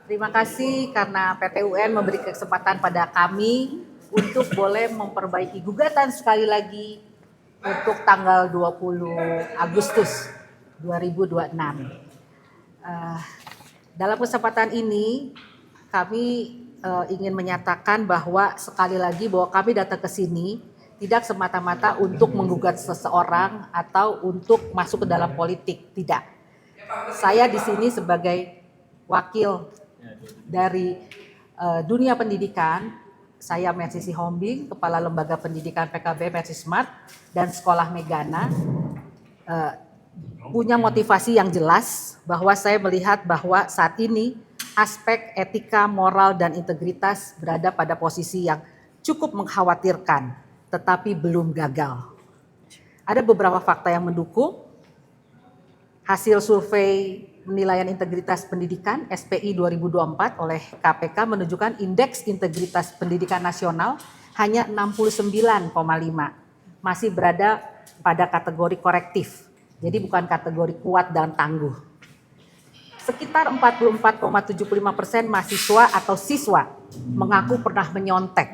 Terima kasih karena PT UN memberi kesempatan pada kami untuk boleh memperbaiki gugatan sekali lagi untuk tanggal 20 Agustus 2026. Dalam kesempatan ini kami ingin menyatakan bahwa sekali lagi bahwa kami datang ke sini tidak semata-mata untuk menggugat seseorang atau untuk masuk ke dalam politik, tidak. Saya di sini sebagai wakil dari dunia pendidikan. Saya Mercy Sihombing, Kepala Lembaga Pendidikan PKB Mercy Smart dan Sekolah Megana, punya motivasi yang jelas bahwa saya melihat bahwa saat ini aspek etika, moral, dan integritas berada pada posisi yang cukup mengkhawatirkan, tetapi belum gagal. Ada beberapa fakta yang mendukung. Hasil survei penilaian integritas pendidikan SPI 2024 oleh KPK menunjukkan indeks integritas pendidikan nasional hanya 69,5, masih berada pada kategori korektif, jadi bukan kategori kuat dan tangguh. Sekitar 44,75% mahasiswa atau siswa mengaku pernah menyontek.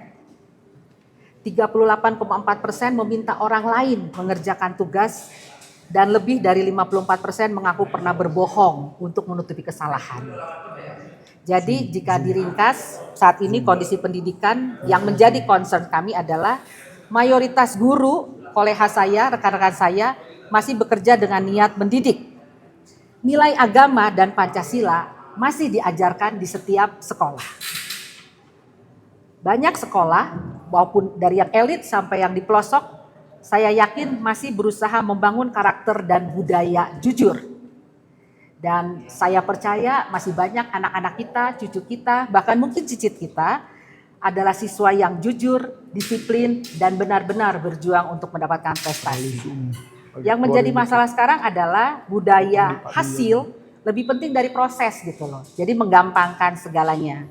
38,4% meminta orang lain mengerjakan tugas, dan lebih dari 54% mengaku pernah berbohong untuk menutupi kesalahan. Jadi jika diringkas, saat ini kondisi pendidikan yang menjadi concern kami adalah mayoritas guru, kolega saya, rekan-rekan saya masih bekerja dengan niat mendidik. Nilai agama dan Pancasila masih diajarkan di setiap sekolah. Banyak sekolah, maupun dari yang elit sampai yang di pelosok, saya yakin masih berusaha membangun karakter dan budaya jujur. Dan saya percaya masih banyak anak-anak kita, cucu kita, bahkan mungkin cicit kita adalah siswa yang jujur, disiplin, dan benar-benar berjuang untuk mendapatkan prestasi. Yang menjadi masalah sekarang adalah budaya hasil lebih penting dari proses gitu loh. Jadi menggampangkan segalanya.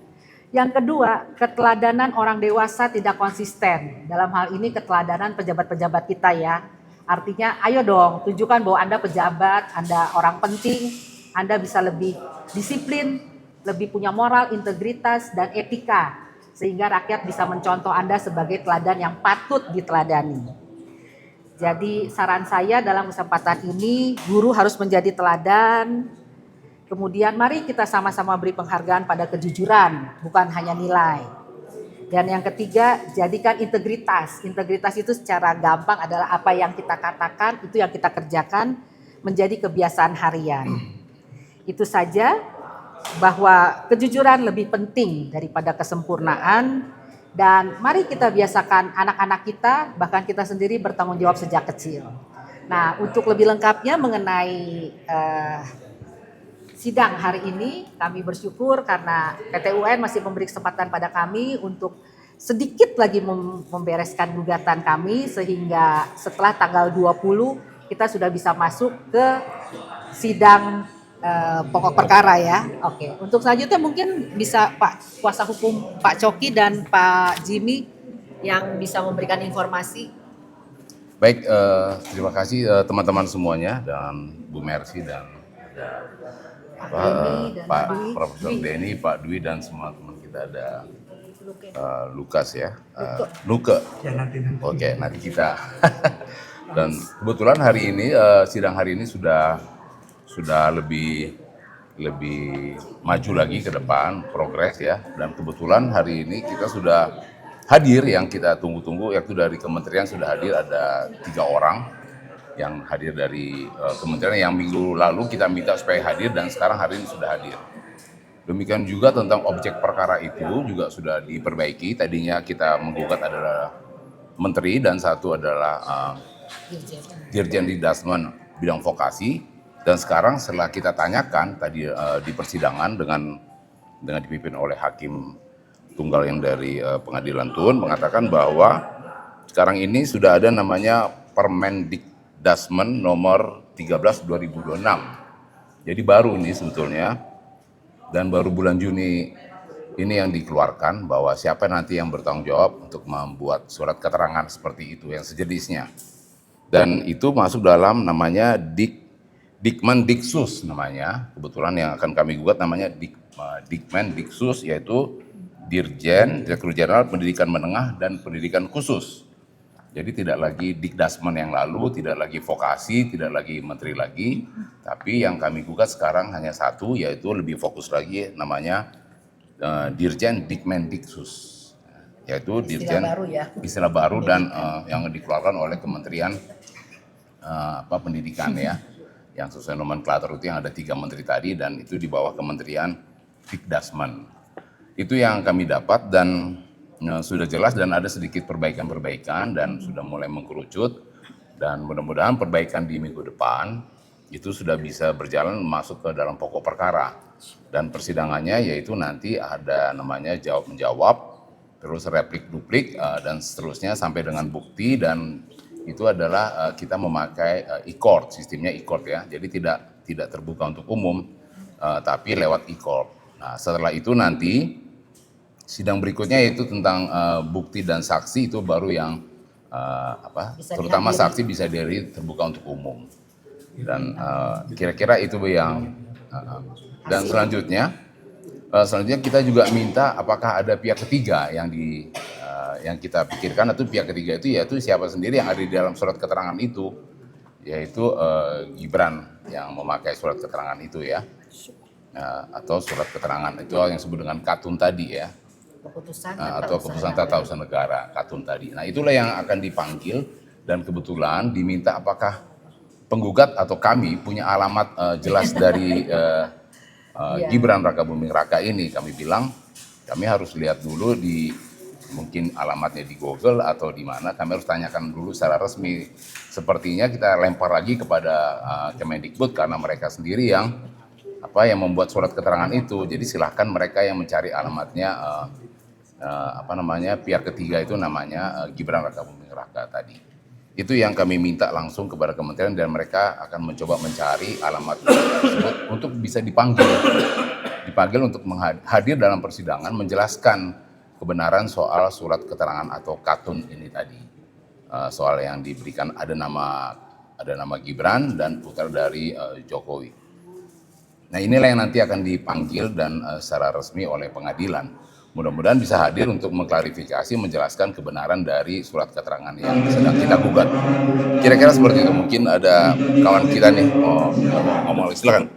Yang kedua, keteladanan orang dewasa tidak konsisten. Dalam hal ini keteladanan pejabat-pejabat kita ya. Artinya ayo dong tunjukkan bahwa Anda pejabat, Anda orang penting, Anda bisa lebih disiplin, lebih punya moral, integritas, dan etika. Sehingga rakyat bisa mencontoh Anda sebagai teladan yang patut diteladani. Jadi saran saya dalam kesempatan ini, guru harus menjadi teladan. Kemudian mari kita sama-sama beri penghargaan pada kejujuran, bukan hanya nilai. Dan yang ketiga, jadikan integritas. Integritas itu secara gampang adalah apa yang kita katakan, itu yang kita kerjakan menjadi kebiasaan harian. Itu saja, bahwa kejujuran lebih penting daripada kesempurnaan. Dan mari kita biasakan anak-anak kita, bahkan kita sendiri bertanggung jawab sejak kecil. Nah, untuk lebih lengkapnya mengenai sidang hari ini, kami bersyukur karena PT UN masih memberi kesempatan pada kami untuk sedikit lagi membereskan gugatan kami, sehingga setelah tanggal 20 kita sudah bisa masuk ke sidang pokok perkara ya. Oke, untuk selanjutnya mungkin bisa Pak Kuasa Hukum Pak Coki dan Pak Jimmy yang bisa memberikan informasi. Baik, terima kasih teman-teman semuanya dan Bu Mercy dan Pak Profesor Denny, Pak Dwi, dan semua teman kita, ada Lukas ya, Luke. Oke, nanti kita. Dan kebetulan hari ini sidang hari ini sudah lebih maju lagi ke depan, progres ya. Dan kebetulan hari ini kita sudah hadir, yang kita tunggu-tunggu, yaitu dari kementerian sudah hadir ada 3 orang yang hadir dari kementerian, yang minggu lalu kita minta supaya hadir dan sekarang hari ini sudah hadir. Demikian juga tentang objek perkara itu juga sudah diperbaiki. Tadinya kita menggugat adalah menteri dan satu adalah Dirjen Didasmen bidang vokasi, dan sekarang setelah kita tanyakan tadi di persidangan dengan dipimpin oleh hakim tunggal yang dari Pengadilan Tun, mengatakan bahwa sekarang ini sudah ada namanya Permendikdasmen nomor 13 2026. Jadi baru ini sebetulnya, dan baru bulan Juni ini yang dikeluarkan bahwa siapa nanti yang bertanggung jawab untuk membuat surat keterangan seperti itu yang sejenisnya. Dan itu masuk dalam namanya Dikmendiksus namanya, kebetulan yang akan kami gugat namanya Dikmendiksus, yaitu Dirjen Direktur Jenderal Pendidikan Menengah dan Pendidikan Khusus. Jadi tidak lagi Dikdasmen yang lalu, tidak lagi vokasi, tidak lagi menteri lagi, tapi yang kami gugat sekarang hanya satu, yaitu lebih fokus lagi namanya Dirjen Dikmendiksus, yaitu Dirjen istilah baru dan yang dikeluarkan oleh Kementerian Pendidikan ya, yang sesuai nomenklatur itu yang ada 3 menteri tadi dan itu di bawah Kementerian Dikdasmen. Itu yang kami dapat dan sudah jelas dan ada sedikit perbaikan-perbaikan dan sudah mulai mengkerucut dan mudah-mudahan perbaikan di minggu depan itu sudah bisa berjalan masuk ke dalam pokok perkara dan persidangannya yaitu nanti ada namanya jawab menjawab, terus replik duplik dan seterusnya sampai dengan bukti dan itu adalah kita memakai e-court, sistemnya e-court ya, jadi tidak terbuka untuk umum tapi lewat e-court. Nah setelah itu nanti sidang berikutnya yaitu tentang bukti dan saksi itu baru yang terutama saksi bisa terbuka untuk umum dan kira-kira itu yang dan selanjutnya kita juga minta apakah ada pihak ketiga yang kita pikirkan atau pihak ketiga itu yaitu siapa sendiri yang ada di dalam surat keterangan itu yaitu Gibran yang memakai surat keterangan itu ya atau surat keterangan itu yang disebut dengan katun tadi ya. Keputusan tata usaha negara katun tadi. Nah itulah yang akan dipanggil dan kebetulan diminta apakah penggugat atau kami punya alamat jelas dari Gibran Rakabuming Raka ini. Kami bilang kami harus lihat dulu di mungkin alamatnya di Google atau di mana. Kami harus tanyakan dulu secara resmi. Sepertinya kita lempar lagi kepada Kemendikbud karena mereka sendiri yang membuat surat keterangan itu. Jadi silahkan mereka yang mencari alamatnya pihak ketiga itu namanya Gibran Rakabuming Raka tadi. Itu yang kami minta langsung kepada kementerian dan mereka akan mencoba mencari alamat tersebut untuk bisa dipanggil untuk hadir dalam persidangan menjelaskan kebenaran soal surat keterangan atau katun ini tadi. Soal yang diberikan ada nama Gibran dan putra dari Jokowi. Nah inilah yang nanti akan dipanggil dan secara resmi oleh pengadilan. Mudah-mudahan bisa hadir untuk mengklarifikasi, menjelaskan kebenaran dari surat keterangan yang sedang kita gugat. Kira-kira seperti itu. Mungkin ada kawan kita nih ngomong, silakan.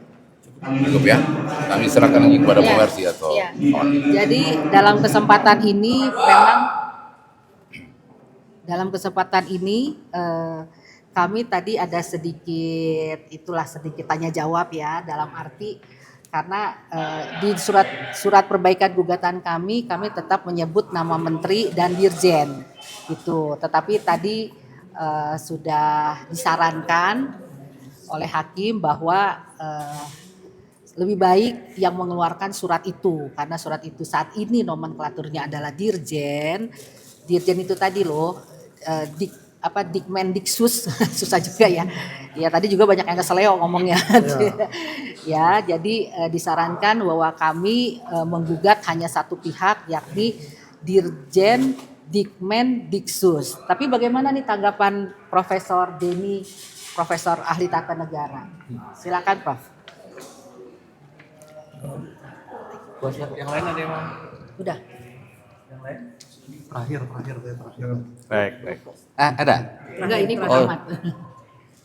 Cukup ya. Kami serahkan lagi kepada Bu Mercy atau kawan. Jadi dalam kesempatan ini kami tadi ada sedikit tanya jawab ya dalam arti karena di surat perbaikan gugatan kami tetap menyebut nama menteri dan dirjen gitu. Tetapi tadi sudah disarankan oleh hakim bahwa lebih baik yang mengeluarkan surat itu karena surat itu saat ini nomenklaturnya adalah dirjen itu tadi loh Dikmendiksus susah juga ya. Ya tadi juga banyak yang keseleo ngomongnya. Ya jadi disarankan bahwa kami menggugat hanya satu pihak yakni Dirjen Dikmendiksus. Tapi bagaimana nih tanggapan Profesor Denny, Profesor Ahli Tata Negara? Silakan Prof. Yang lain ada yang mau? Udah. Yang lain? Terakhir. Baik. Ada? Enggak, ini Pak Ahmad.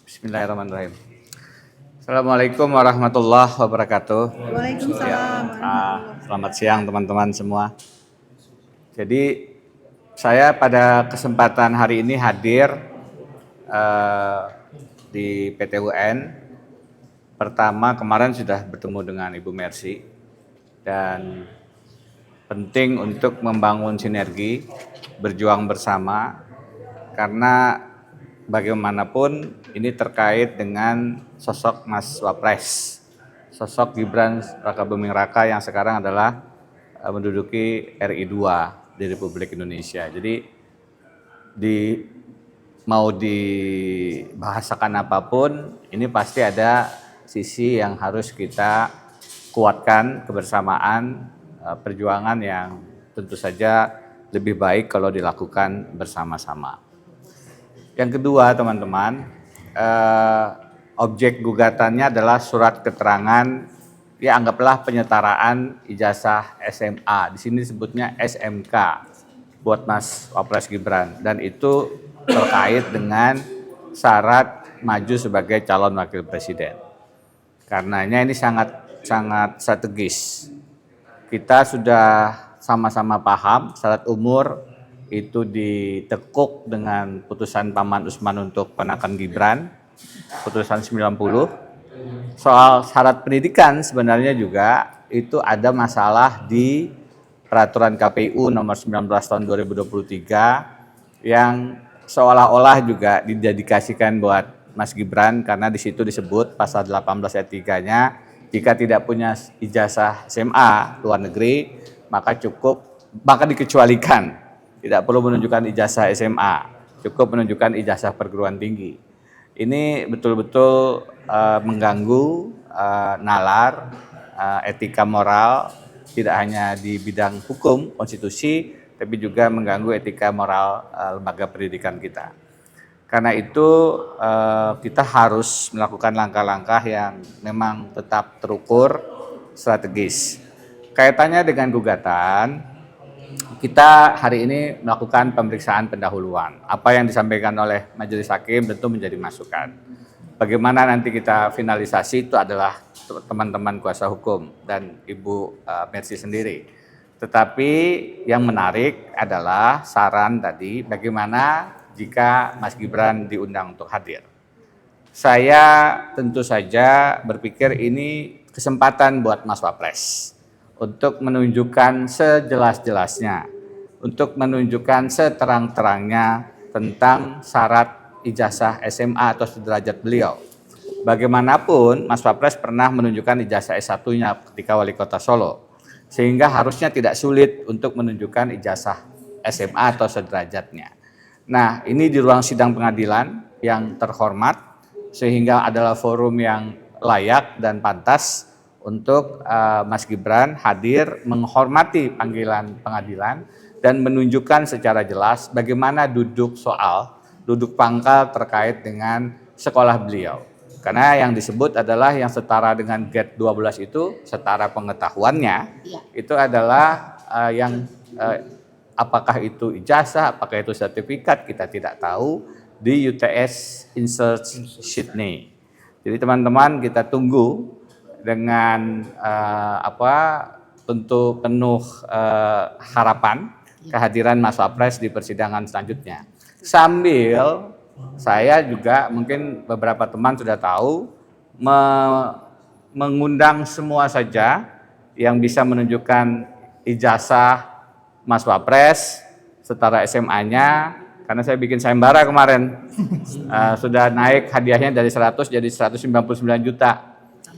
Bismillahirrahmanirrahim. Assalamualaikum warahmatullahi wabarakatuh. Waalaikumsalam. Selamat siang teman-teman semua. Jadi saya pada kesempatan hari ini hadir di PT UN. Pertama kemarin sudah bertemu dengan Ibu Mercy dan penting untuk membangun sinergi, berjuang bersama karena bagaimanapun ini terkait dengan sosok Mas Wapres, sosok Gibran Rakabuming Raka yang sekarang adalah menduduki RI 2 di Republik Indonesia. Jadi mau dibahasakan apapun, ini pasti ada sisi yang harus kita kuatkan kebersamaan, perjuangan yang tentu saja lebih baik kalau dilakukan bersama-sama. Yang kedua teman-teman, objek gugatannya adalah surat keterangan, ya anggaplah penyetaraan ijazah SMA. Di sini disebutnya SMK buat Mas Wapres Gibran, dan itu terkait dengan syarat maju sebagai calon wakil presiden. Karenanya ini sangat strategis. Kita sudah sama-sama paham syarat umur itu ditekuk dengan putusan Paman Usman untuk ponakan Gibran, putusan 90. Soal syarat pendidikan sebenarnya juga itu ada masalah di peraturan KPU nomor 19 tahun 2023 yang seolah-olah juga didedikasikan buat Mas Gibran, karena di situ disebut pasal 18 ayat 3-nya, jika tidak punya ijazah SMA luar negeri maka dikecualikan, tidak perlu menunjukkan ijazah SMA, cukup menunjukkan ijazah perguruan tinggi. Ini betul-betul mengganggu nalar etika moral, tidak hanya di bidang hukum konstitusi, tapi juga mengganggu etika moral lembaga pendidikan kita. Karena itu kita harus melakukan langkah-langkah yang memang tetap terukur, strategis. Kaitannya dengan gugatan, kita hari ini melakukan pemeriksaan pendahuluan. Apa yang disampaikan oleh Majelis Hakim tentu menjadi masukan. Bagaimana nanti kita finalisasi itu adalah teman-teman kuasa hukum dan Ibu Mercy sendiri. Tetapi yang menarik adalah saran tadi, bagaimana jika Mas Gibran diundang untuk hadir. Saya tentu saja berpikir ini kesempatan buat Mas Wapres untuk menunjukkan sejelas-jelasnya, untuk menunjukkan seterang-terangnya tentang syarat ijazah SMA atau sederajat beliau. Bagaimanapun Mas Wapres pernah menunjukkan ijazah S1-nya ketika Wali Kota Solo, sehingga harusnya tidak sulit untuk menunjukkan ijazah SMA atau sederajatnya. Nah, ini di ruang sidang pengadilan yang terhormat, sehingga adalah forum yang layak dan pantas untuk Mas Gibran hadir menghormati panggilan pengadilan dan menunjukkan secara jelas bagaimana duduk pangkal terkait dengan sekolah beliau. Karena yang disebut adalah yang setara dengan GAT 12 itu, setara pengetahuannya, itu adalah apakah itu ijazah, apakah itu sertifikat, kita tidak tahu, di UTS Insert Sydney. Jadi teman-teman, kita tunggu dengan tentu penuh harapan kehadiran Mas Wapres di persidangan selanjutnya. Sambil saya juga, mungkin beberapa teman sudah tahu, mengundang semua saja yang bisa menunjukkan ijazah Mas Wapres setara SMA-nya, karena saya bikin sayembara kemarin, sudah naik hadiahnya dari 100 jadi 199 juta.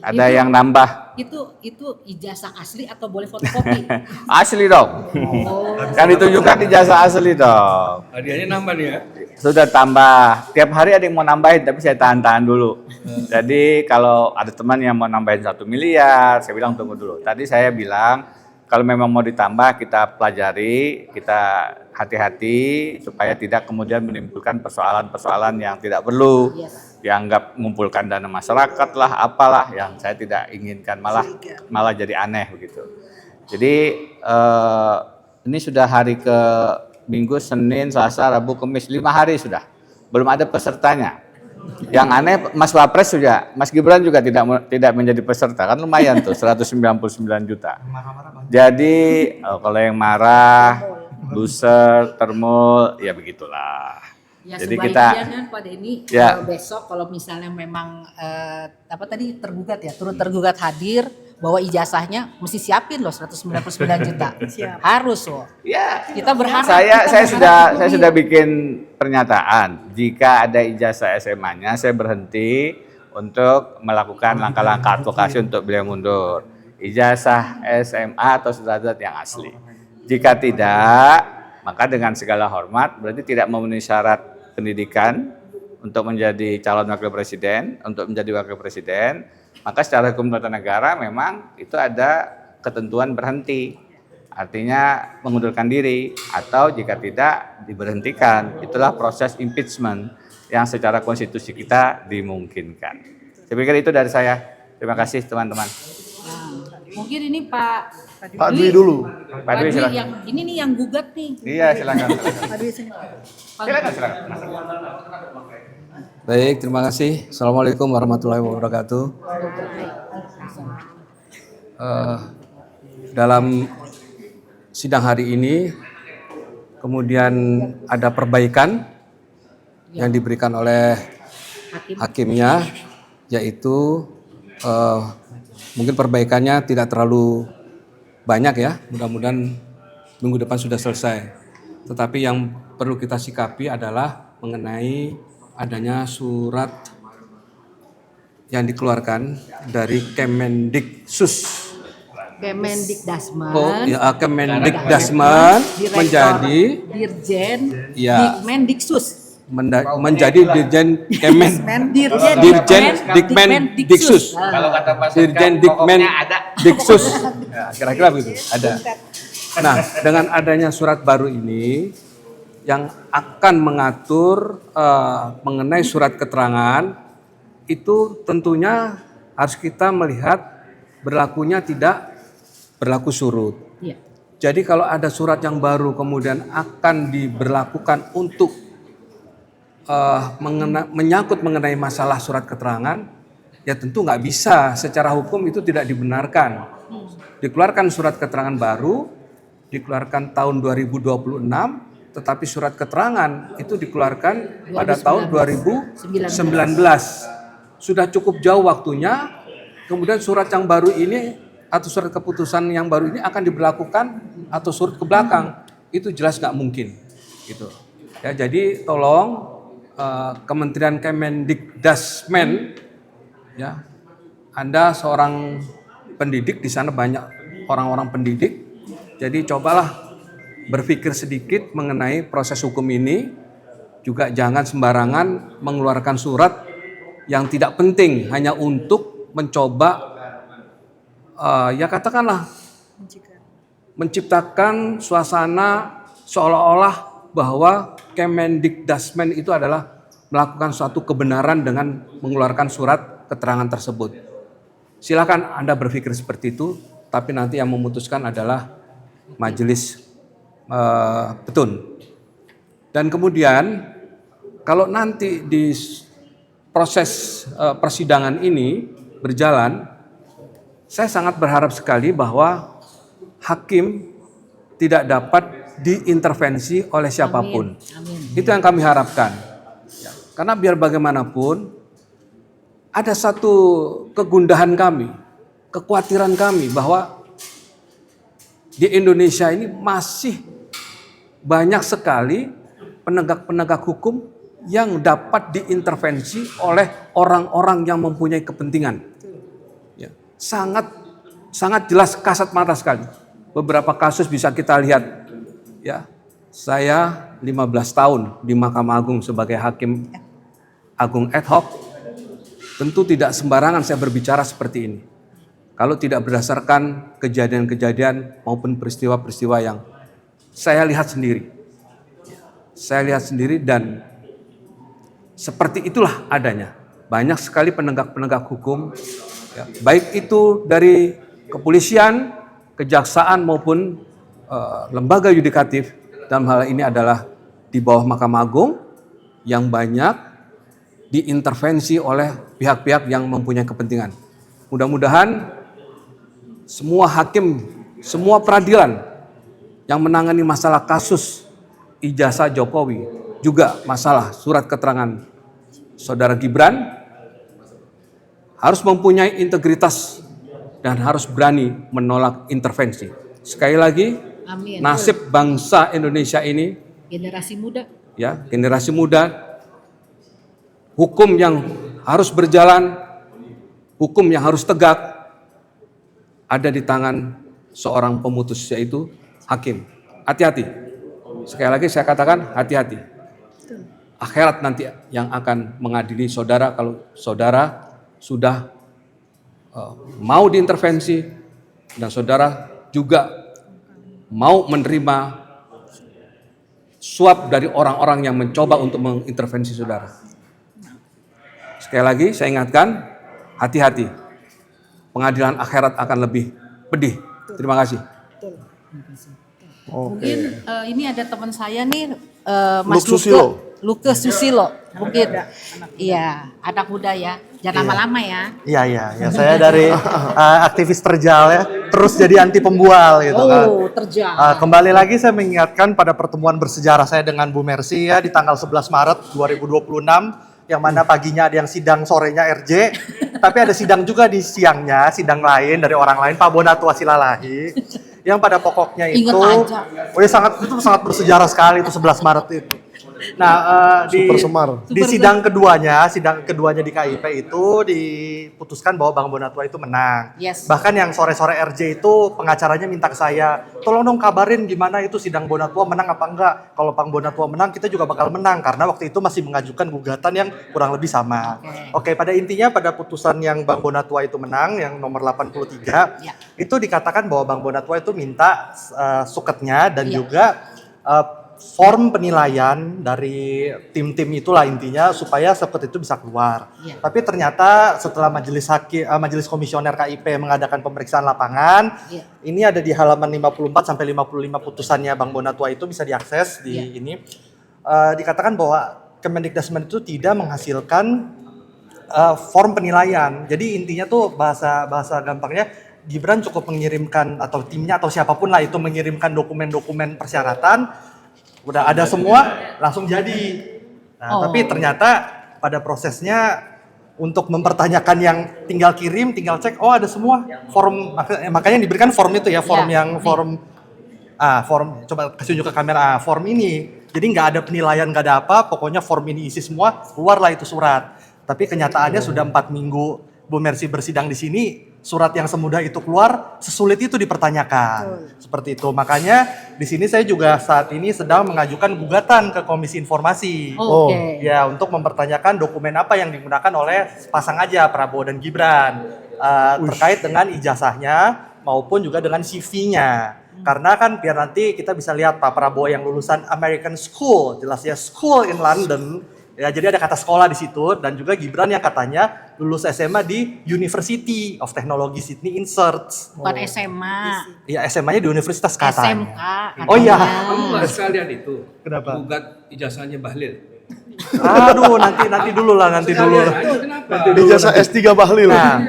Ada yang nambah. Itu ijazah asli atau boleh fotokopi? Asli dong. Oh. Yang ditunjukkan ijazah asli dong. Hadiahnya nambah nih ya? Sudah tambah. Tiap hari ada yang mau nambahin, tapi saya tahan-tahan dulu. Jadi kalau ada teman yang mau nambahin 1 miliar, saya bilang tunggu dulu. Tadi saya bilang, kalau memang mau ditambah, kita pelajari, kita hati-hati, supaya tidak kemudian menimbulkan persoalan-persoalan yang tidak perlu. Dianggap mengumpulkan dana masyarakat lah, apalah yang saya tidak inginkan, malah jadi aneh begitu. Jadi ini sudah hari ke Minggu, Senin, Selasa, Rabu, Kamis, 5 hari sudah, belum ada pesertanya. Yang aneh Mas Wapres juga, Mas Gibran juga tidak menjadi peserta, kan lumayan tuh 199 juta. Jadi kalau yang marah, loser, termul, ya begitulah. Ya, jadi sebaiknya kan Pak Denny, ya, besok kalau misalnya memang turut tergugat hadir, bawa ijazahnya mesti siapin loh 199 juta. Harus loh. Ya. Kita berharap. Saya sudah bikin pernyataan, jika ada ijazah SMA-nya saya berhenti untuk melakukan langkah-langkah advokasi untuk beliau mundur. Ijazah SMA atau sederajat yang asli. Jika tidak, maka dengan segala hormat berarti tidak memenuhi syarat pendidikan untuk menjadi calon wakil presiden, maka secara hukum tata negara memang itu ada ketentuan berhenti. Artinya mengundurkan diri, atau jika tidak diberhentikan. Itulah proses impeachment yang secara konstitusi kita dimungkinkan. Saya pikir itu dari saya. Terima kasih teman-teman. Mungkin ini Pak Dwi dulu. Pak Dwi silakan. yang ini nih yang gugat nih. Iya silakan. Pak Dwi sini. Silakan. Baik, terima kasih. Assalamualaikum warahmatullahi wabarakatuh. Dalam sidang hari ini, kemudian ada perbaikan yang diberikan oleh hakimnya, yaitu mungkin perbaikannya tidak terlalu banyak ya, mudah-mudahan minggu depan sudah selesai. Tetapi yang perlu kita sikapi adalah mengenai adanya surat yang dikeluarkan dari Kemendiksus. Kemendikdasmen. Oh, ya, Kemendikdasmen menjadi Dirjen ya, Dikmendiksus. menjadi Dirjen Dirjen Dikmendiksus. Kalau kata Pak Dirjen Dikmendiksus. Ya, kira-kira begitu. Ada. Nah, dengan adanya surat baru ini yang akan mengatur mengenai surat keterangan, itu tentunya harus kita melihat berlakunya tidak berlaku surut. Ya. Jadi kalau ada surat yang baru kemudian akan diberlakukan untuk menyangkut mengenai masalah surat keterangan, ya tentu nggak bisa, secara hukum itu tidak dibenarkan. Dikeluarkan surat keterangan baru, dikeluarkan tahun 2026, tetapi surat keterangan itu dikeluarkan pada tahun 2019. Sudah cukup jauh waktunya, kemudian surat yang baru ini atau surat keputusan yang baru ini akan diberlakukan atau surut ke belakang, itu jelas nggak mungkin. Gitu. Ya, jadi tolong Kementerian Kemendikdasmen, ya, Anda seorang pendidik, di sana banyak orang-orang pendidik, jadi cobalah berpikir sedikit mengenai proses hukum ini, juga jangan sembarangan mengeluarkan surat yang tidak penting hanya untuk mencoba ya katakanlah menciptakan suasana seolah-olah bahwa Kemendikdasmen itu adalah melakukan suatu kebenaran dengan mengeluarkan surat keterangan tersebut. Silakan Anda berpikir seperti itu, tapi nanti yang memutuskan adalah majelis petun. Dan kemudian kalau nanti di proses persidangan ini berjalan, saya sangat berharap sekali bahwa hakim tidak dapat diintervensi oleh siapapun. Amin. Itu yang kami harapkan. Ya, karena biar bagaimanapun ada satu kegundahan kami, kekhawatiran kami bahwa di Indonesia ini masih banyak sekali penegak-penegak hukum yang dapat diintervensi oleh orang-orang yang mempunyai kepentingan. Sangat jelas kasat mata sekali. Beberapa kasus bisa kita lihat. Ya, saya 15 tahun di Mahkamah Agung sebagai hakim agung ad hoc. Tentu tidak sembarangan saya berbicara seperti ini. Kalau tidak berdasarkan kejadian-kejadian maupun peristiwa-peristiwa yang saya lihat sendiri. Saya lihat sendiri dan seperti itulah adanya. Banyak sekali penegak-penegak hukum, ya, baik itu dari kepolisian, kejaksaan maupun lembaga yudikatif, dalam hal ini adalah di bawah Mahkamah Agung, yang banyak diintervensi oleh pihak-pihak yang mempunyai kepentingan. Mudah-mudahan semua hakim, semua peradilan yang menangani masalah kasus ijazah Jokowi, juga masalah surat keterangan Saudara Gibran, harus mempunyai integritas dan harus berani menolak intervensi. Sekali lagi, Amin. nasib bangsa Indonesia ini, Generasi muda. ya, generasi muda, hukum yang harus berjalan, hukum yang harus tegak, ada di tangan seorang pemutus, yaitu hakim. Hati-hati. Sekali lagi saya katakan hati-hati. Akhirat nanti yang akan mengadili saudara kalau saudara sudah mau diintervensi dan saudara juga mau menerima suap dari orang-orang yang mencoba untuk mengintervensi saudara. Sekali lagi saya ingatkan, hati-hati. Pengadilan akhirat akan lebih pedih. Terima kasih. Mungkin ini ada teman saya nih, Luke Susilo. Luke Susilo, mungkin. Iya, anak muda ya. Jangan lama-lama ya. Iya. Saya dari aktivis terjal ya, terus jadi anti pembual gitu kan. Oh, terjal. Kembali lagi saya mengingatkan pada pertemuan bersejarah saya dengan Bu Mercy ya di tanggal 11 Maret 2026, yang mana paginya ada yang sidang, sorenya RJ, tapi ada sidang juga di siangnya, sidang lain dari orang lain, Pak Bonatua Silalahi, yang pada pokoknya itu, Ingat aja. itu sangat bersejarah sekali itu 11 Maret itu. Nah, Super Semar. di sidang keduanya di KIP itu diputuskan bahwa Bang Bonatua itu menang. Yes. Bahkan yang sore-sore RJ itu pengacaranya minta ke saya, tolong dong kabarin gimana itu sidang Bonatua menang apa enggak. Kalau Bang Bonatua menang, kita juga bakal menang karena waktu itu masih mengajukan gugatan yang kurang lebih sama. Oke, pada intinya pada putusan yang Bang Bonatua itu menang yang nomor 83 itu dikatakan bahwa Bang Bonatua itu minta suketnya dan juga form penilaian dari tim-tim itulah intinya supaya suket itu bisa keluar. Tapi ternyata setelah majelis komisioner KIP mengadakan pemeriksaan lapangan, ini ada di halaman 54 sampai 55 putusannya Bang Bonatua itu bisa diakses di ini. Dikatakan bahwa Kemendikbudristek itu tidak menghasilkan form penilaian. Jadi intinya tuh bahasa gampangnya Gibran cukup mengirimkan atau timnya atau siapapun lah itu mengirimkan dokumen-dokumen persyaratan, udah ada semua langsung jadi. Nah, tapi ternyata pada prosesnya untuk mempertanyakan yang tinggal kirim, tinggal cek, oh ada semua form, makanya diberikan form itu ya, form form coba kasih tunjuk ke kamera, form ini. Jadi nggak ada penilaian, nggak ada apa, pokoknya form ini isi semua, keluarlah itu surat. Tapi kenyataannya sudah 4 minggu Bu Mercy bersidang di sini, surat yang semudah itu keluar, sesulit itu dipertanyakan. Seperti itu. Makanya di sini saya juga saat ini sedang mengajukan gugatan ke Komisi Informasi. Ya, untuk mempertanyakan dokumen apa yang digunakan oleh pasang aja Prabowo dan Gibran terkait dengan ijazahnya maupun juga dengan CV-nya. Karena kan biar nanti kita bisa lihat Pak Prabowo yang lulusan American School, jelas ya School in London. Ya, jadi ada kata sekolah di situ, dan juga Gibran yang katanya lulus SMA di University of Technology Sydney Inserts. Bukan SMA. Iya, SMA-nya di universitas katanya. SMK. Oh iya. Kamu nggak sekalian itu? Kenapa? Gugat ijazahnya Bahlil. Aduh, nanti dulu lah. Kenapa? Ijazah S3 Bahlil. Nah,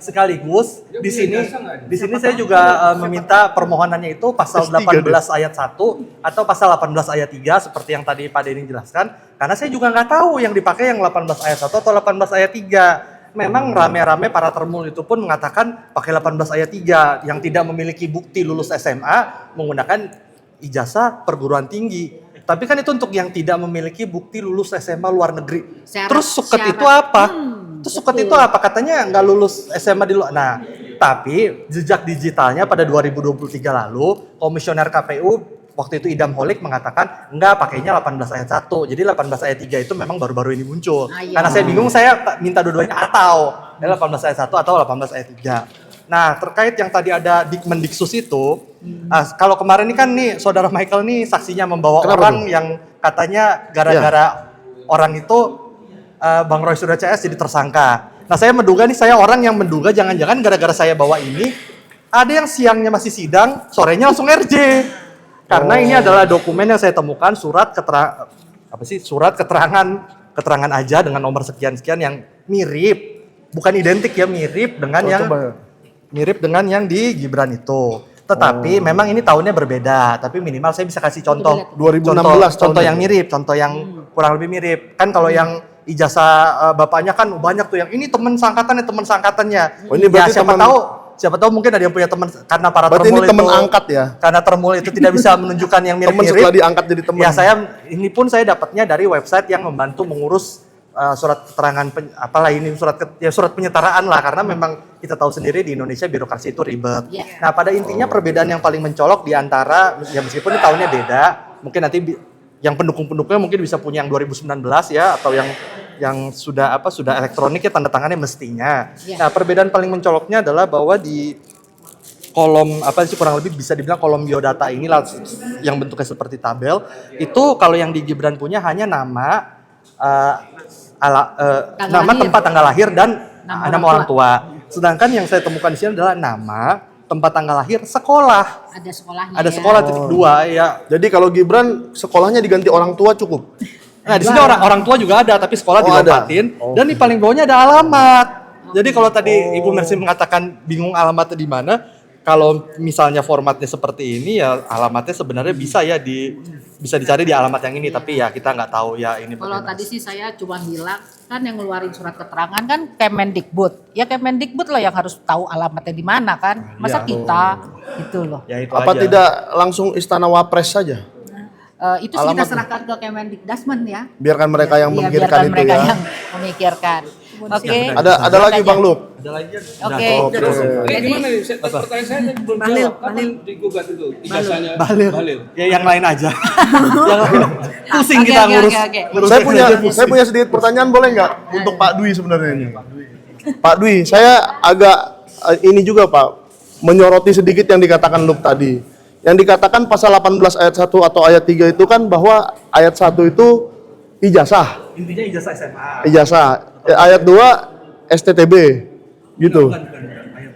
sekaligus di sini saya juga meminta permohonannya itu pasal 18 ayat 1 atau pasal 18 ayat 3 seperti yang tadi Pak Denny jelaskan, karena saya juga nggak tahu yang dipakai yang 18 ayat 1 atau 18 ayat 3. Memang rame-rame para termul itu pun mengatakan pakai 18 ayat 3 yang tidak memiliki bukti lulus SMA menggunakan ijazah perguruan tinggi. Tapi kan itu untuk yang tidak memiliki bukti lulus SMA luar negeri. Terus suket itu apa? Terus suket itu apa? Katanya nggak lulus SMA di luar. Nah, tapi jejak digitalnya pada 2023 lalu, komisioner KPU waktu itu Idam Holik mengatakan enggak, pakainya 18 ayat 1. Jadi 18 ayat 3 itu memang baru-baru ini muncul. Karena saya bingung, saya minta dua-duanya atau 18 ayat 1 atau 18 ayat 3. Nah, terkait yang tadi ada Dikmendiksus itu, kalau kemarin ini kan nih Saudara Michael nih saksinya membawa orang yang katanya gara-gara orang itu Bang Roy Suryo CS jadi tersangka. Nah, saya menduga nih, saya orang yang menduga jangan-jangan gara-gara saya bawa ini, ada yang siangnya masih sidang, sorenya langsung RJ. Karena ini adalah dokumen yang saya temukan, surat keterangan aja dengan nomor sekian-sekian yang mirip, bukan identik ya, mirip dengan yang di Gibran itu. Tetapi memang ini tahunnya berbeda, tapi minimal saya bisa kasih contoh 2016 contoh yang mirip, contoh yang kurang lebih mirip. Kan kalau yang ijazah bapaknya kan banyak tuh yang ini teman sangkatannya. Oh, ini berarti siapa tahu mungkin ada yang punya teman, karena para berarti termul ini teman itu angkat ya. Karena termul itu tidak bisa menunjukkan yang Teman mirip-mirip. setelah diangkat jadi teman. Ya, ini pun saya dapatnya dari website yang membantu mengurus surat keterangan surat penyetaraan lah, karena memang kita tahu sendiri di Indonesia birokrasi itu ribet. Nah, pada intinya perbedaan yang paling mencolok di antara, ya meskipun ini tahunnya beda, mungkin nanti yang pendukung-pendukungnya mungkin bisa punya yang 2019 ya, atau yang sudah elektronik ya, tanda tangannya mestinya. Nah, perbedaan paling mencoloknya adalah bahwa di kolom kurang lebih bisa dibilang kolom biodata ini lah, yang bentuknya seperti tabel, itu kalau yang di Gibran punya hanya nama, nama, tempat tanggal lahir dan nama orang tua. Sedangkan yang saya temukan di sini adalah nama, tempat tanggal lahir, sekolah. Ada sekolahnya. Ada ya. sekolah titik 2 ya. Jadi kalau Gibran sekolahnya diganti orang tua cukup. Nah, di sini orang tua juga ada, tapi sekolah Oh, ada. dilompatin. Dan di paling bawahnya ada alamat. Jadi kalau tadi Ibu Mercy mengatakan bingung alamatnya di mana, kalau misalnya formatnya seperti ini ya alamatnya sebenarnya bisa ya bisa dicari di alamat yang ini, tapi ya kita nggak tahu ya ini. Kalau bagaimana. tadi sih saya cuma bilang kan yang ngeluarin surat keterangan kan Kemendikbud. Ya Kemendikbud loh yang harus tahu alamatnya di mana kan. Masa Iya. kita gitu loh. Ya itu Apa aja. tidak langsung Istana Wapres saja? Itu sih kita serahkan ke Kemendikdasmen ya. Biarkan mereka yang Iya, memikirkan biarkan itu mereka ya. yang memikirkan. Oke. Ada lagi Bang Luk. Ada lagi ya? Oke. Oke. Ini Jadi gimana nih? Pertanyaan saya tadi belum jawab. Kapan digugat itu ijazahnya Bahlil? Ya yang lain aja. Yang lain. Pusing Oke, kita oke, ngurus. oke. ngurus Saya punya sedikit pertanyaan boleh nggak untuk Pak Dwi sebenarnya ini. Pak Dwi, saya agak ini juga Pak menyoroti sedikit yang dikatakan Luk tadi. Yang dikatakan pasal 18 ayat 1 atau ayat 3 itu kan bahwa ayat 1 itu ijazah. Intinya ijazah SMA. Ijazah. Ayat 2 STTB gitu.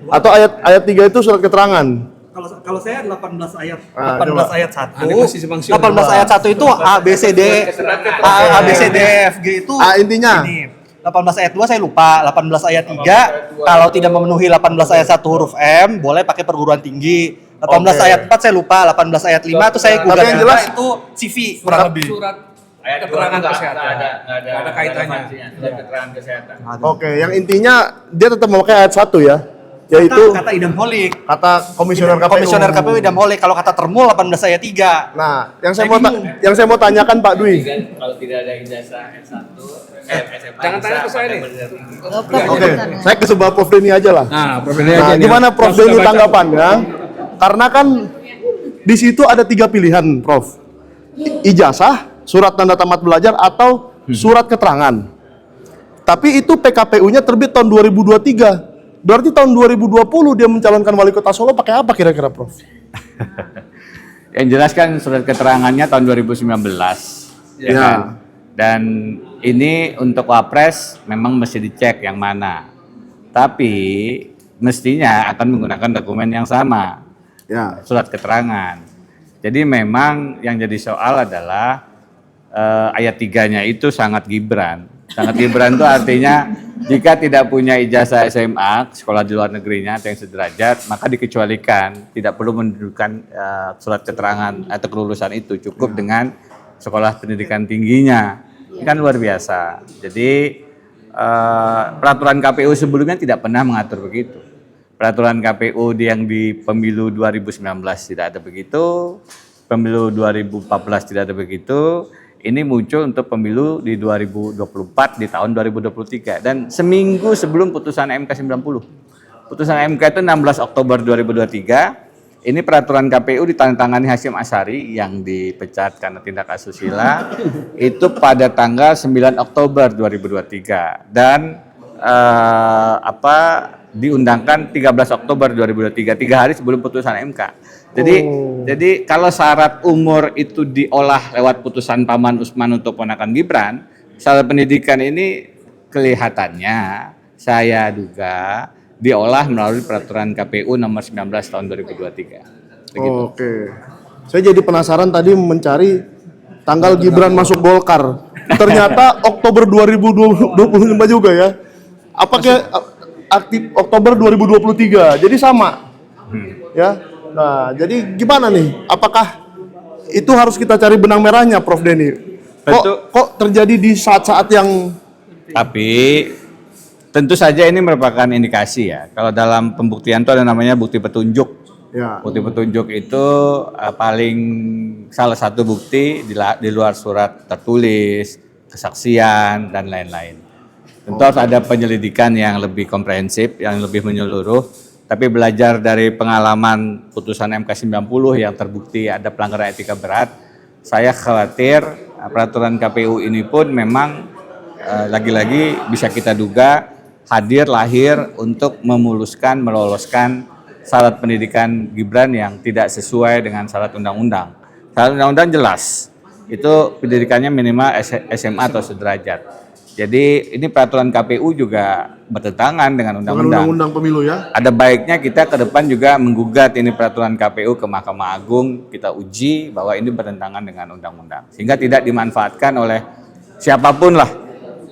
Atau ayat 3 itu surat keterangan. Kalau saya 18 ayat Ah, 18 coba. ayat 1. Ini masih simpang siur. 18 ayat 1 itu A B C D A B C D F G itu Intinya. ini. 18 ayat 2 saya lupa. 18 ayat 3 kalau tidak memenuhi 18 ayat 1 huruf M boleh pakai perguruan tinggi. 18 Oke. ayat 4 saya lupa. 18 ayat 5 itu saya gugat. Tapi yang jelas itu CV kurang lebih. Surat keterangan kesehatan. Nggak ada kaitannya. Surat keterangan kesehatan. Oke, yang intinya dia tetap memakai ayat 1 ya. Yaitu Kata Idam Holik. kata komisioner KPU. Komisioner KPU Idam Holik. Kalau kata termul 18 ayat 3. Nah, yang saya mau tanyakan Pak Dwi. Kalau tidak ada ijazah S1, SMA, Jangan tanya ke saya nih. Oke, saya ke sebelah Prof Denny aja lah. Nah, Prof Denny Nah, aja nih. gimana Prof Yang sudah Denny baca. tanggapannya? Karena kan di situ ada 3 pilihan, Prof. Ijazah, surat tanda tamat belajar atau surat keterangan. Tapi itu PKPU-nya terbit tahun 2023. Berarti tahun 2020 dia mencalonkan wali kota Solo pakai apa kira-kira, Prof? Yang jelas kan surat keterangannya tahun 2019, ya Ya. kan? Dan ini untuk Wapres memang mesti dicek yang mana. Tapi mestinya akan menggunakan dokumen yang sama, Ya. surat keterangan. Jadi memang yang jadi soal adalah ayat 3-nya itu sangat Gibran. Sangat Gibran itu artinya jika tidak punya ijazah SMA, sekolah di luar negerinya atau yang sederajat, maka dikecualikan, tidak perlu menunjukkan surat keterangan atau kelulusan itu, cukup dengan sekolah pendidikan tingginya. Ini kan luar biasa. Jadi peraturan KPU sebelumnya tidak pernah mengatur begitu. Peraturan KPU yang di pemilu 2019 tidak ada begitu, pemilu 2014 tidak ada begitu. Ini muncul untuk pemilu di 2024 di tahun 2023 dan seminggu sebelum putusan MK 90. Putusan MK itu 16 Oktober 2023. Ini peraturan KPU ditandatangani Hasyim Asyari yang dipecat karena tindak asusila itu pada tanggal 9 Oktober 2023 dan diundangkan 13 Oktober 2023, 3 hari sebelum putusan MK. Jadi kalau syarat umur itu diolah lewat putusan Paman Usman untuk ponakan Gibran, syarat pendidikan ini kelihatannya saya duga diolah melalui peraturan KPU nomor 19 tahun 2023. Begitu. Oke. Saya jadi penasaran tadi mencari tanggal Gibran masuk Golkar. Ternyata Oktober 2025 juga ya. Apakah aktif Oktober 2023? Jadi sama. Ya. Nah, jadi gimana nih? Apakah itu harus kita cari benang merahnya, Prof Denny? Kok terjadi di saat-saat yang Tapi tentu saja ini merupakan indikasi ya. Kalau dalam pembuktian itu ada namanya bukti petunjuk. ya. Bukti petunjuk itu paling salah satu bukti di luar surat tertulis, kesaksian dan lain-lain. Tentu harus ada penyelidikan yang lebih komprehensif, yang lebih menyeluruh. Tapi belajar dari pengalaman putusan MK 90 yang terbukti ada pelanggaran etika berat, saya khawatir peraturan KPU ini pun memang lagi-lagi bisa kita duga hadir lahir untuk meloloskan syarat pendidikan Gibran yang tidak sesuai dengan syarat undang-undang. Syarat undang-undang jelas, itu pendidikannya minimal SMA atau sederajat. Jadi ini peraturan KPU juga bertentangan dengan Dengan undang-undang. undang-undang pemilu ya. Ada baiknya kita ke depan juga menggugat ini peraturan KPU ke Mahkamah Agung, kita uji bahwa ini bertentangan dengan undang-undang. Sehingga tidak dimanfaatkan oleh siapapun lah,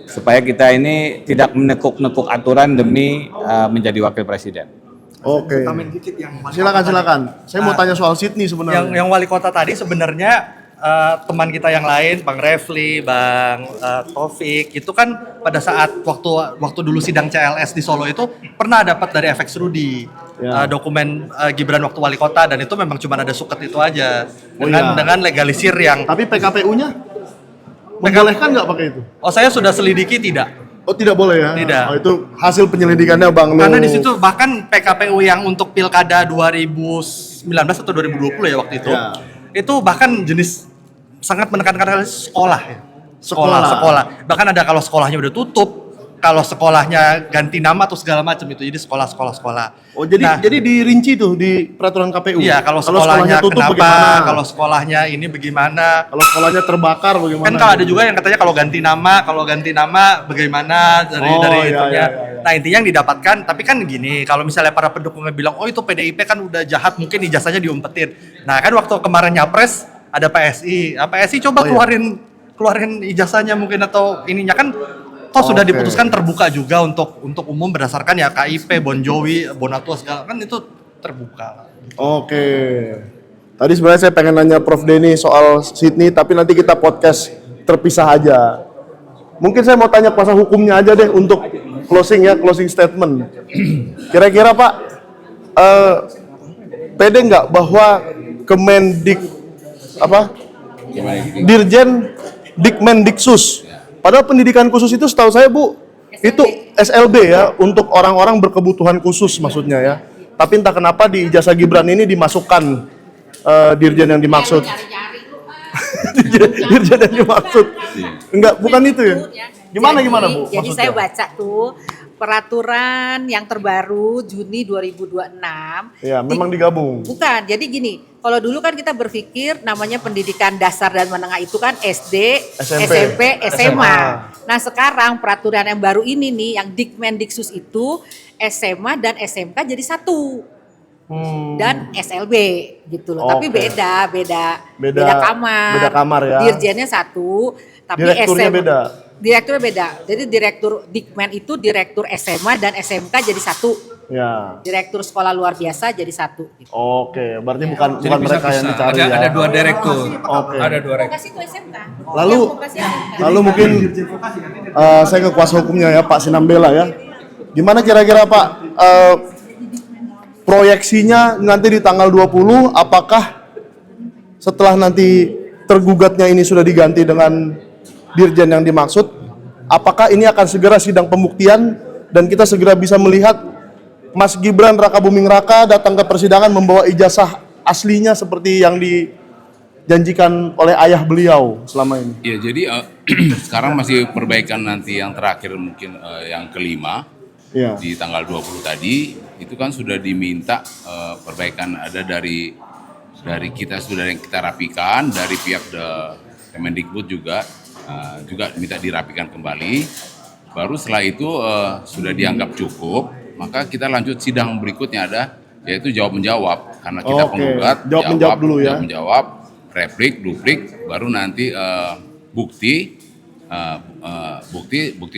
supaya kita ini tidak menekuk-nekuk aturan demi menjadi wakil presiden. Oke. Tambahin dikit yang wali Silakan kota silakan. tadi. Saya mau tanya soal Sydney sebenarnya. Yang wali kota tadi sebenarnya teman kita yang lain, Bang Refli, Bang Taufik, itu kan pada saat waktu dulu sidang CLS di Solo itu pernah dapat dari FX Rudi Ya. dokumen Gibran waktu wali kota, dan itu memang cuma ada suket itu aja Oh dengan legalisir yang Tapi PKPU-nya membolehkan nggak pakai itu? saya sudah selidiki tidak. Oh tidak boleh ya? Tidak. Oh, itu hasil penyelidikannya Bang Karena Lu. di situ bahkan PKPU yang untuk Pilkada 2019 atau 2020 ya waktu itu. Ya. Itu bahkan jenis sangat menekankan sekolah ya. Sekolah. Sekolah. Bahkan ada kalau sekolahnya udah tutup, kalau sekolahnya ganti nama atau segala macam itu. Jadi sekolah. Oh jadi Nah, jadi dirinci tuh di peraturan KPU. iya kalau sekolahnya tutup kenapa, bagaimana? kalau sekolahnya ini bagaimana. Kalau sekolahnya terbakar bagaimana? Kan kalau ada juga yang katanya kalau ganti nama bagaimana dari Oh, iya, itunya. iya, iya. Nah, intinya yang didapatkan, tapi kan gini, kalau misalnya para pendukungnya bilang, "Oh, itu PDIP kan udah jahat, mungkin ijazahnya diumpetin." Nah, kan waktu kemarin nyapres ada PSI. Nah, PSI coba Oh, iya. keluarin ijazahnya mungkin atau ininya kan sudah Oke. diputuskan terbuka juga untuk umum berdasarkan ya KIP, Bon Jovi, Bonatua segala kan itu terbuka. Oke. Tadi sebenarnya saya pengen nanya Prof Denny soal Sydney, tapi nanti kita podcast terpisah aja. Mungkin saya mau tanya kuasa hukumnya aja deh untuk closing statement. Kira-kira Pak, pede nggak bahwa Kemendik Dirjen Dikmendiksus, padahal pendidikan khusus itu setahu saya Bu, itu SLB ya, untuk orang-orang berkebutuhan khusus maksudnya ya. Tapi entah kenapa di ijazah Gibran ini dimasukkan dirjen yang dimaksud. Dirjen yang dimaksud. Enggak, bukan itu ya. Gimana Bu? Jadi maksudnya? saya baca tuh peraturan yang terbaru Juni 2026. Ya, memang digabung. Bukan, jadi gini, kalau dulu kan kita berpikir namanya pendidikan dasar dan menengah itu kan SD, SMP, SMP, SMA. Nah sekarang peraturan yang baru ini nih, yang Dikmendiksus itu SMA dan SMK jadi satu. Dan SLB gitu loh, tapi Oke. beda Beda kamar ya. Dirjennya satu, tapi Direkturnya SMA beda. Direkturnya beda. Jadi direktur Dikmen itu direktur SMA dan SMK jadi satu. Ya. Direktur sekolah luar biasa jadi satu. Gitu. Oke, berarti bukan Jadi mereka yang bisa-bisa. dicari ya. Ada dua direktur. Oke. Ada dua direktur. Vokasi itu SMK. Lalu Yang vokasi SMK. lalu mungkin saya ke kuasa hukumnya ya Pak Sinambela ya. Gimana kira-kira Pak proyeksinya nanti di tanggal 20 apakah setelah nanti tergugatnya ini sudah diganti dengan dirjen yang dimaksud, apakah ini akan segera sidang pembuktian dan kita segera bisa melihat Mas Gibran Raka Buming Raka datang ke persidangan membawa ijazah aslinya seperti yang dijanjikan oleh ayah beliau selama ini? Ya jadi sekarang masih perbaikan nanti yang terakhir mungkin yang kelima Iya. di tanggal 20 tadi itu kan sudah diminta perbaikan ada dari kita sudah yang kita rapikan dari pihak Kemendikbud juga minta dirapikan kembali. Baru setelah itu sudah dianggap cukup, maka kita lanjut sidang berikutnya ada yaitu jawab menjawab karena kita Oke, penggugat jawab menjawab dulu ya. jawab menjawab, replik, duplik, baru nanti bukti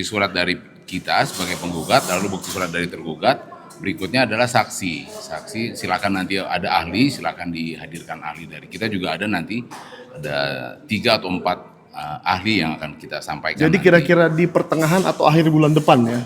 surat dari kita sebagai penggugat, lalu bukti surat dari tergugat. Berikutnya adalah saksi. Saksi silakan nanti ada ahli, silakan dihadirkan ahli dari kita juga ada nanti ada 3 atau 4 ahli yang akan kita sampaikan. Jadi nanti. kira-kira di pertengahan atau akhir bulan depan ya?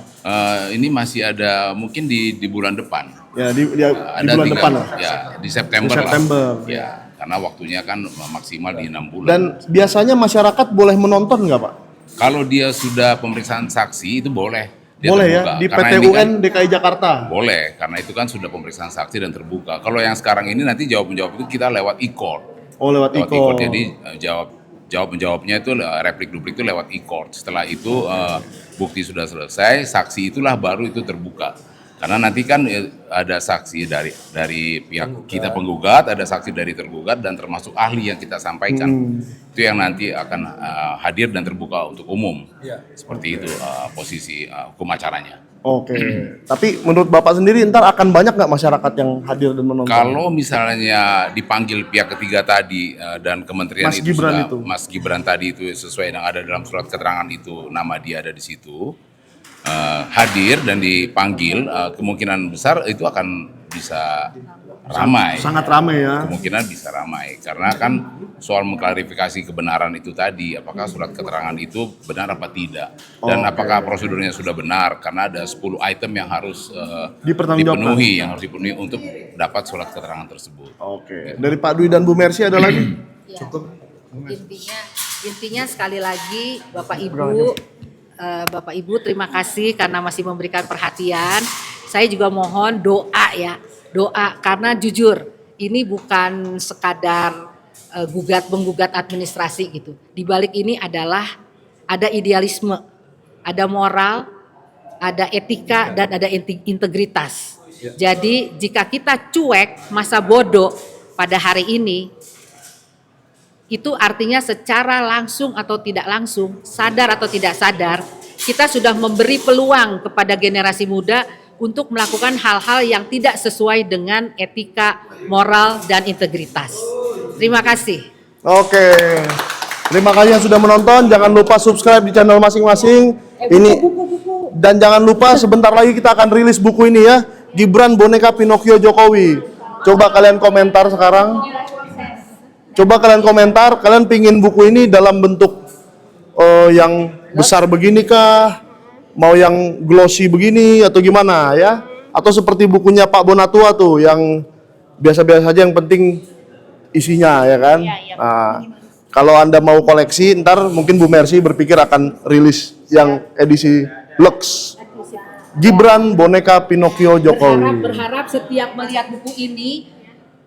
Ini masih ada mungkin di bulan depan. Ya di Ada bulan 3 depan lah. Ya di September. Di September. Lah. Ya karena waktunya kan maksimal di 6 bulan. Dan biasanya masyarakat boleh menonton nggak Pak? Kalau dia sudah pemeriksaan saksi itu boleh. Dia Boleh terbuka. ya, di Karena PT ini UN kan DKI Jakarta. boleh, karena itu kan sudah pemeriksaan saksi dan terbuka. Kalau yang sekarang ini nanti jawab menjawab itu kita lewat e-court. Oh lewat e-court. Jadi jawab menjawabnya itu replik duplik itu lewat e-court. Setelah itu bukti sudah selesai, saksi itulah baru itu terbuka. Karena nanti kan ada saksi dari pihak kita penggugat, ada saksi dari tergugat, dan termasuk ahli yang kita sampaikan. Itu yang nanti akan hadir dan terbuka untuk umum. Seperti itu posisi hukum acaranya. Oke. Tapi menurut Bapak sendiri ntar akan banyak nggak masyarakat yang hadir dan menonton? Kalau misalnya dipanggil pihak ketiga tadi dan kementerian Mas itu Gibran sudah, itu. Mas Gibran tadi itu sesuai yang ada dalam surat keterangan itu, nama dia ada di situ, hadir dan dipanggil, kemungkinan besar itu akan bisa ramai. Sangat ramai ya. Kemungkinan bisa ramai karena kan soal mengklarifikasi kebenaran itu tadi, apakah surat keterangan itu benar apa tidak, dan apakah prosedurnya sudah benar, karena ada 10 item yang harus dipenuhi untuk dapat surat keterangan tersebut. Oke. Dari Pak Dwi dan Bu Mercy ada lagi? Ya. Intinya sekali lagi Bapak Ibu terima kasih karena masih memberikan perhatian. Saya juga mohon doa karena jujur ini bukan sekadar menggugat administrasi gitu. Di balik ini adalah ada idealisme, ada moral, ada etika, dan ada integritas. Jadi jika kita cuek masa bodoh pada hari ini, itu artinya secara langsung atau tidak langsung, sadar atau tidak sadar, kita sudah memberi peluang kepada generasi muda untuk melakukan hal-hal yang tidak sesuai dengan etika, moral, dan integritas. Terima kasih. Oke. Terima kasih yang sudah menonton. Jangan lupa subscribe di channel masing-masing. Dan jangan lupa sebentar lagi kita akan rilis buku ini ya. Gibran Boneka Pinocchio Jokowi. Coba kalian komentar sekarang. Kalian pingin buku ini dalam bentuk yang besar begini kah? Mau yang glossy begini atau gimana ya? Atau seperti bukunya Pak Bonatua tuh yang biasa-biasa saja, yang penting isinya ya kan? Nah, kalau Anda mau koleksi, ntar mungkin Bu Mercy berpikir akan rilis yang edisi Lux. Gibran Boneka Pinocchio Jokowi. Berharap setiap melihat buku ini,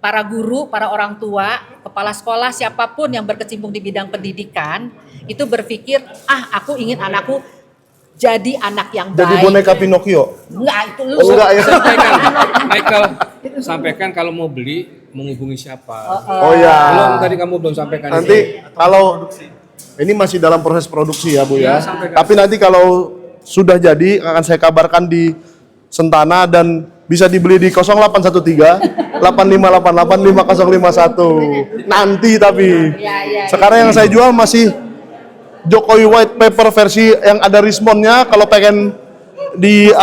para guru, para orang tua, kepala sekolah, siapapun yang berkecimpung di bidang pendidikan, itu berpikir, aku ingin anakku jadi anak yang baik. Jadi boneka Pinocchio? Enggak, itu lu. Enggak ya. Michael, sampaikan kalau mau beli menghubungi siapa. Oh ya. Belum, tadi kamu belum sampaikan. Nanti kalau ini masih dalam proses produksi ya Bu ya. Sampaikan. Tapi nanti kalau sudah jadi akan saya kabarkan di Sentana dan bisa dibeli di 0813 8588 5051. Nanti tapi. Sekarang yang saya jual masih Jokowi White Paper versi yang ada Rismonnya. Kalau pengen di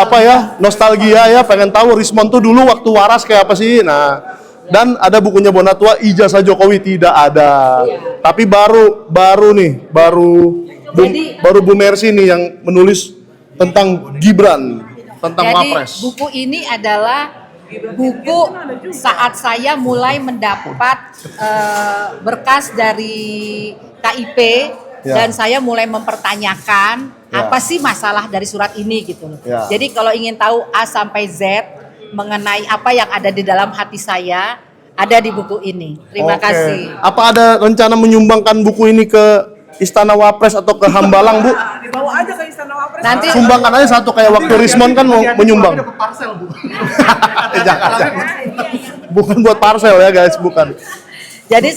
nostalgia ya, pengen tahu Rismon tuh dulu waktu waras kayak apa sih. Nah, dan ada bukunya Bonatua, Ijazah Jokowi tidak ada. Tapi baru Bu Mercy nih yang menulis tentang Gibran, tentang Wapres. Buku ini adalah buku saat saya mulai mendapat berkas dari KIP. Dan saya mulai mempertanyakan apa sih masalah dari surat ini gitu loh. Jadi kalau ingin tahu A sampai Z mengenai apa yang ada di dalam hati saya, ada di buku ini. Terima kasih. Apa ada rencana menyumbangkan buku ini ke Istana Wapres atau ke Hambalang, Bu? Dibawa aja ke Istana Wapres. Nanti sumbangkan aja satu kayak waktu Rismon kan mau menyumbang. Dapat parcel, Bu. Jangan. Bukan buat parcel ya, guys, bukan. Jadi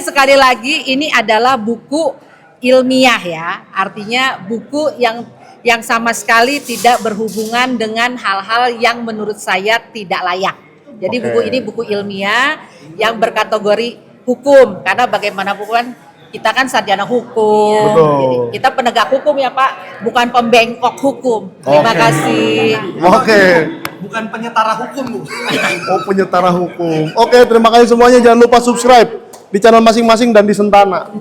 sekali lagi ini adalah buku ilmiah ya, artinya buku yang sama sekali tidak berhubungan dengan hal-hal yang menurut saya tidak layak. Jadi buku ini buku ilmiah yang berkategori hukum, karena bagaimanapun kita kan sarjana hukum. Betul. Kita penegak hukum ya Pak, bukan pembengkok hukum. Terima kasih. Oke. Bukan penyetara hukum, Bu. Oh, penyetara hukum. Oke, terima kasih semuanya. Jangan lupa subscribe di channel masing-masing dan di Sentana.